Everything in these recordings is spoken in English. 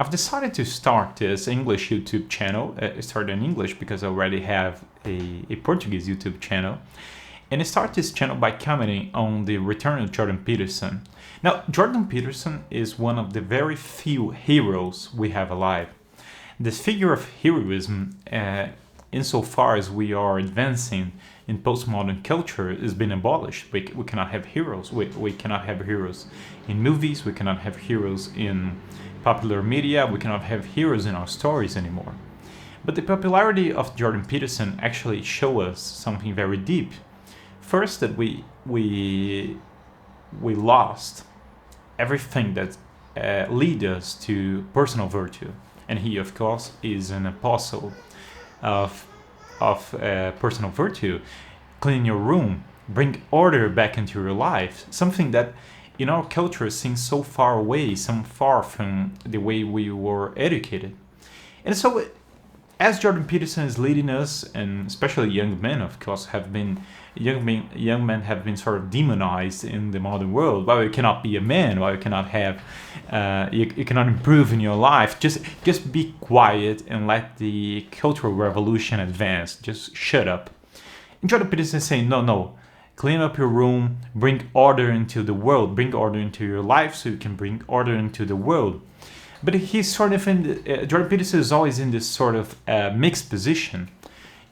I've decided to start this English YouTube channel. I started in English because I already have a Portuguese YouTube channel. And I started this channel by commenting on the return of Jordan Peterson. Now, Jordan Peterson is one of the very few heroes we have alive. This figure of heroism, insofar as we are advancing in postmodern culture, has been abolished. We cannot have heroes. We cannot have heroes in movies. We cannot have heroes in popular media. We cannot have heroes in our stories anymore. But the popularity of Jordan Peterson actually shows us something very deep. First, that we lost everything that lead us to personal virtue, and he, of course, is an apostle of personal virtue. Clean your room, bring order back into your life. Something that in our culture seems so far away, so far from the way we were educated. And so, as Jordan Peterson is leading us, and especially young men, of course, young men have been sort of demonized in the modern world. Why you cannot be a man? Why you cannot have? You cannot improve in your life. Just be quiet and let the cultural revolution advance. Just shut up. And Jordan Peterson is saying, no. Clean up your room, bring order into the world, bring order into your life so you can bring order into the world. But he's sort of Jordan Peterson is always in this sort of mixed position.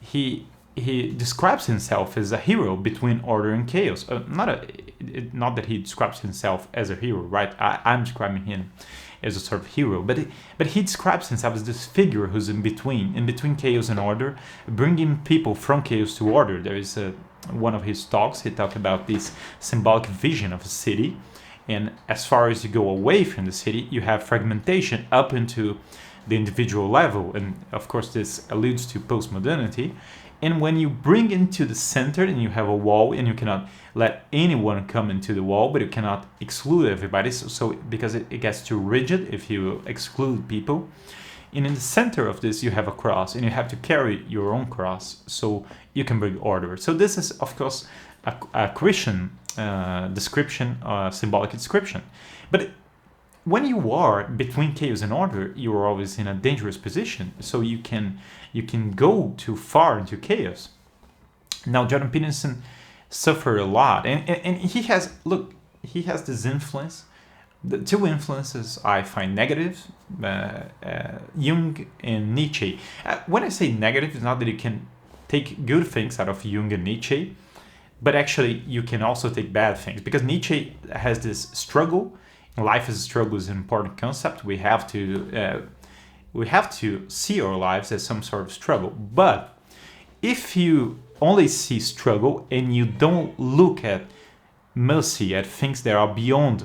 He describes himself as a hero between order and chaos. Not that he describes himself as a hero, right? I'm describing him as a sort of hero, but he describes himself as this figure who's in between chaos and order, bringing people from chaos to order. There is one of his talks. He talked about this symbolic vision of a city. And as far as you go away from the city, you have fragmentation up into the individual level. And of course, this alludes to postmodernity. And when you bring into the center and you have a wall and you cannot let anyone come into the wall, but you cannot exclude everybody. So because it gets too rigid if you exclude people. And in the center of this, you have a cross and you have to carry your own cross so you can bring order. So this is, of course, a Christian description, symbolic description. But when you are between chaos and order, you are always in a dangerous position. So you can go too far into chaos. Now, Jordan Peterson suffered a lot, and he has this influence. The two influences I find negative, Jung and Nietzsche. When I say negative, it's not that you can take good things out of Jung and Nietzsche, but actually you can also take bad things, because Nietzsche has this struggle. Life as a struggle is an important concept. We have to see our lives as some sort of struggle. But if you only see struggle and you don't look at mercy, at things that are beyond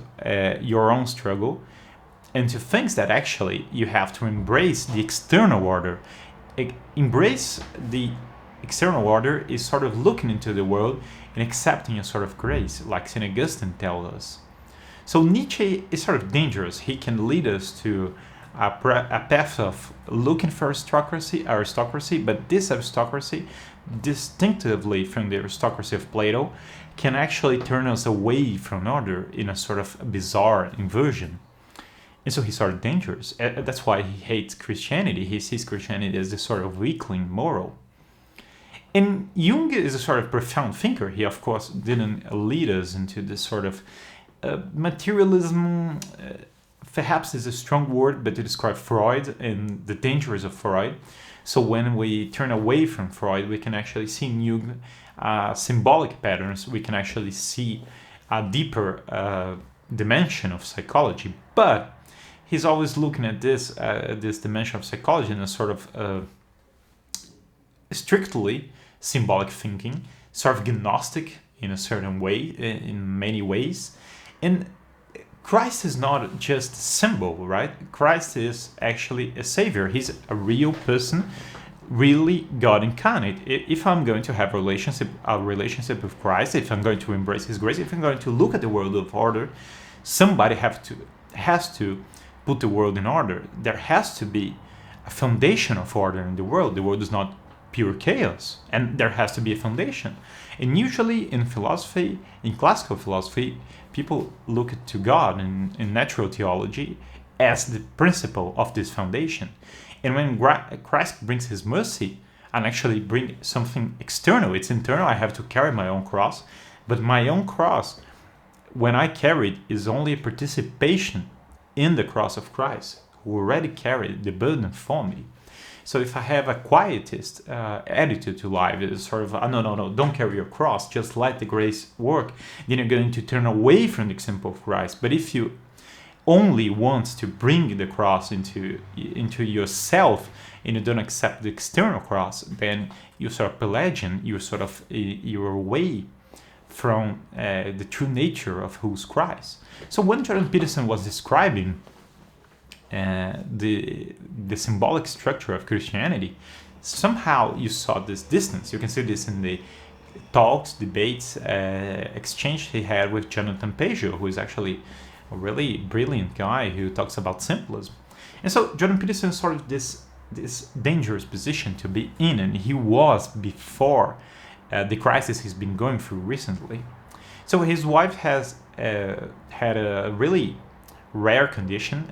your own struggle, and to things that actually you have to embrace the external order. Embrace the external order is sort of looking into the world and accepting a sort of grace, like St. Augustine tells us. So Nietzsche is sort of dangerous. He can lead us to a path of looking for aristocracy, but this aristocracy, distinctively from the aristocracy of Plato, can actually turn us away from order in a sort of bizarre inversion. And so he's sort of dangerous. That's why he hates Christianity. He sees Christianity as this sort of weakling moral. And Jung is a sort of profound thinker. He, of course, didn't lead us into this sort of materialism. Perhaps is a strong word, but to describe Freud and the dangers of Freud. So when we turn away from Freud, we can actually see in Jung symbolic patterns. We can actually see a deeper dimension of psychology. But he's always looking at this dimension of psychology in a sort of strictly symbolic thinking, sort of Gnostic in a certain way, in many ways. And Christ is not just a symbol, right? Christ is actually a savior. He's a real person, really God incarnate. If I'm going to have a relationship with Christ, if I'm going to embrace His grace, if I'm going to look at the world of order, somebody has to put the world in order. There has to be a foundation of order in the world. The world is not pure chaos, and there has to be a foundation. And usually in philosophy, in classical philosophy, people look to God in natural theology as the principle of this foundation. And when Christ brings his mercy, and actually bring something external, it's internal, I have to carry my own cross, but my own cross, when I carry it, is only a participation in the cross of Christ, who already carried the burden for me. So if I have a quietist attitude to life, it's sort of, no, don't carry your cross, just let the grace work, then you're going to turn away from the example of Christ. But if you only want to bring the cross into yourself, and you don't accept the external cross, then you sort of Pelagian, you're away from the true nature of who's Christ. So when Jordan Peterson was describing the symbolic structure of Christianity, somehow you saw this distance. You can see this in the talks, debates, exchange he had with Jonathan Pageau, who is actually a really brilliant guy who talks about symbolism. And so Jordan Peterson is sort of this dangerous position to be in, and he was before the crisis he's been going through recently. So his wife has had a really rare condition.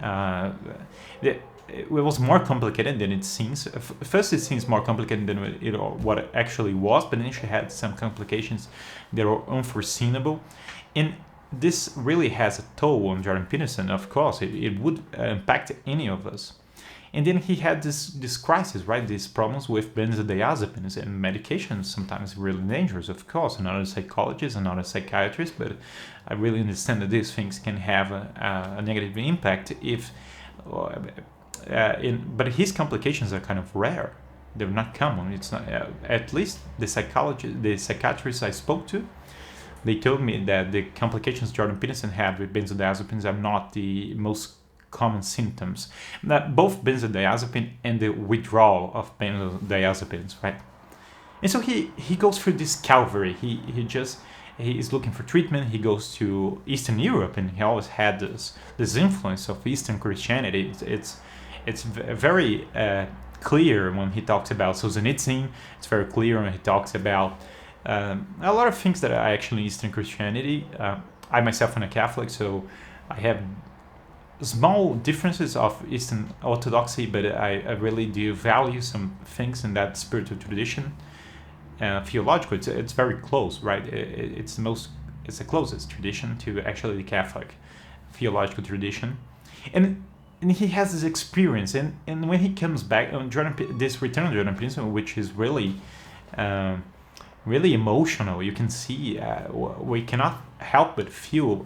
It was more complicated than it seems. First, it seems more complicated than what it actually was, but then she had some complications that were unforeseeable. And this really has a toll on Jordan Peterson, of course. It would impact any of us. And then he had this crisis, right? These problems with benzodiazepines and medications, sometimes really dangerous, of course. I'm not a psychologist, I'm not a psychiatrist, but I really understand that these things can have a negative impact but his complications are kind of rare. They're not common. It's not, at least the psychiatrists I spoke to, they told me that the complications Jordan Peterson had with benzodiazepines are not the most common symptoms. That both benzodiazepine and the withdrawal of benzodiazepines, right? And so he goes through this calvary. He is looking for treatment. He goes to Eastern Europe, and he always had this influence of Eastern Christianity. It's very clear when he talks about Solzhenitsyn. It's very clear when he talks about a lot of things that are actually Eastern Christianity. I myself am a Catholic, so I have small differences of Eastern Orthodoxy, but I really do value some things in that spiritual tradition. Theological, it's very close, right? It's the closest tradition to actually the Catholic theological tradition, and he has this experience, and when he comes back on this return of Jordan Peterson, which is really really emotional. You can see we cannot help but feel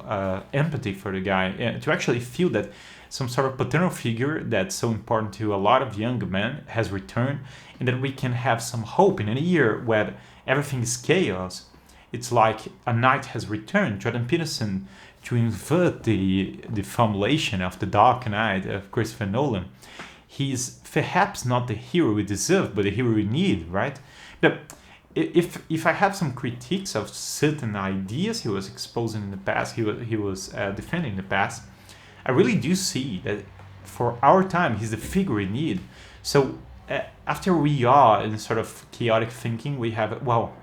empathy for the guy, to actually feel that some sort of paternal figure that's so important to a lot of young men has returned, and that we can have some hope in a year where everything is chaos. It's like a knight has returned, Jordan Peterson, to invert the formulation of the Dark Knight of Christopher Nolan. He's perhaps not the hero we deserve, but the hero we need, right? But if I have some critiques of certain ideas he was exposing in the past, he was defending in the past, I really do see that for our time, he's the figure we need. So after we are in sort of chaotic thinking, we have, well,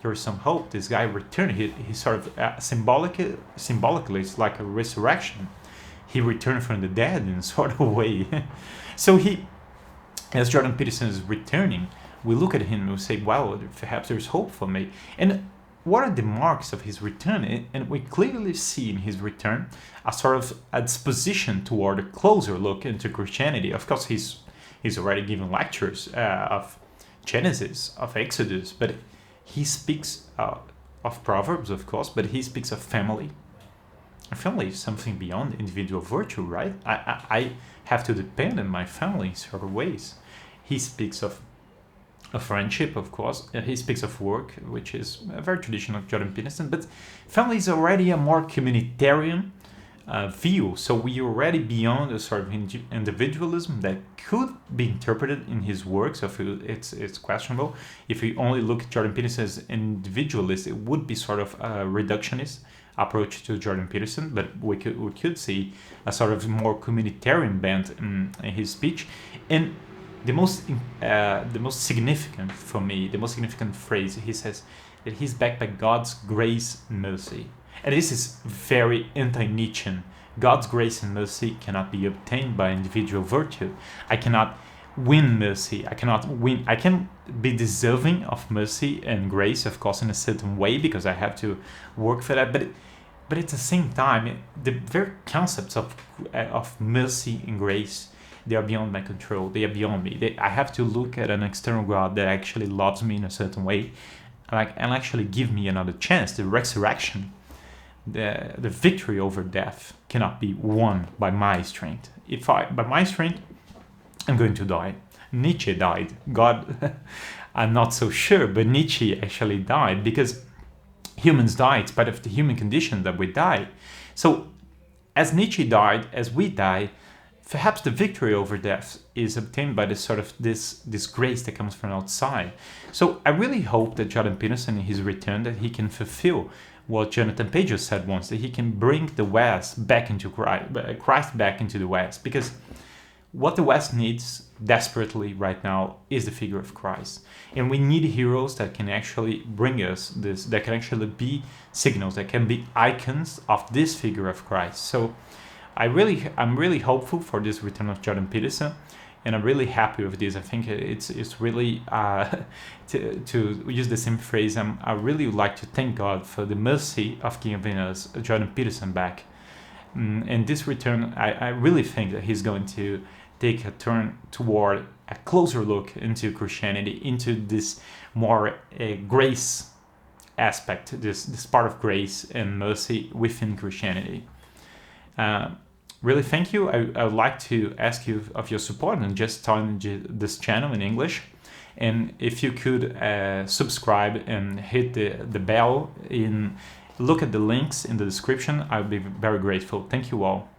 there is some hope. This guy returned. He sort of symbolically, it's like a resurrection. He returned from the dead in a sort of way. So as Jordan Peterson is returning, we look at him and we say, wow, perhaps there's hope for me. And what are the marks of his return? And we clearly see in his return a sort of a disposition toward a closer look into Christianity. Of course, he's already given lectures of Genesis, of Exodus, but he speaks of Proverbs, of course, but he speaks of family. And family is something beyond individual virtue, right? I have to depend on my family in certain ways. He speaks of a friendship, of course. He speaks of work, which is a very traditional Jordan Peterson, but family is already a more communitarian view. So we are already beyond a sort of individualism that could be interpreted in his work. So it's questionable. If we only look at Jordan Peterson as individualist, it would be sort of a reductionist approach to Jordan Peterson, but we could see a sort of more communitarian bent in his speech. And the most significant for me, the most significant phrase, he says that he's backed by God's grace and mercy. And this is very anti-Nietzschean, God's grace and mercy cannot be obtained by individual virtue. I cannot win mercy. I cannot win. I can be deserving of mercy and grace, of course, in a certain way, because I have to work for that. But at the same time, the very concepts of mercy and grace, they are beyond my control. They are beyond me. I have to look at an external God that actually loves me in a certain way, and actually give me another chance. The resurrection, the victory over death cannot be won by my strength. By my strength, I'm going to die. Nietzsche died. God, I'm not so sure, but Nietzsche actually died because humans die. It's part of the human condition that we die. So as Nietzsche died, as we die, perhaps the victory over death is obtained by this grace that comes from outside. So I really hope that Jordan Peterson, in his return, that he can fulfill what Jonathan Pageau said once, that he can bring the West back into Christ back into the West, because what the West needs desperately right now is the figure of Christ. And we need heroes that can actually bring us this, that can actually be signals, that can be icons of this figure of Christ. So I'm really hopeful for this return of Jordan Peterson, and I'm really happy with this. I think it's really, to use the same phrase, I really would like to thank God for the mercy of giving us Jordan Peterson back. And this return, I really think that he's going to take a turn toward a closer look into Christianity, into this more grace aspect, this part of grace and mercy within Christianity. Really, thank you. I would like to ask you of your support and just starting this channel in English. And if you could subscribe and hit the bell, look at the links in the description, I would be very grateful. Thank you all.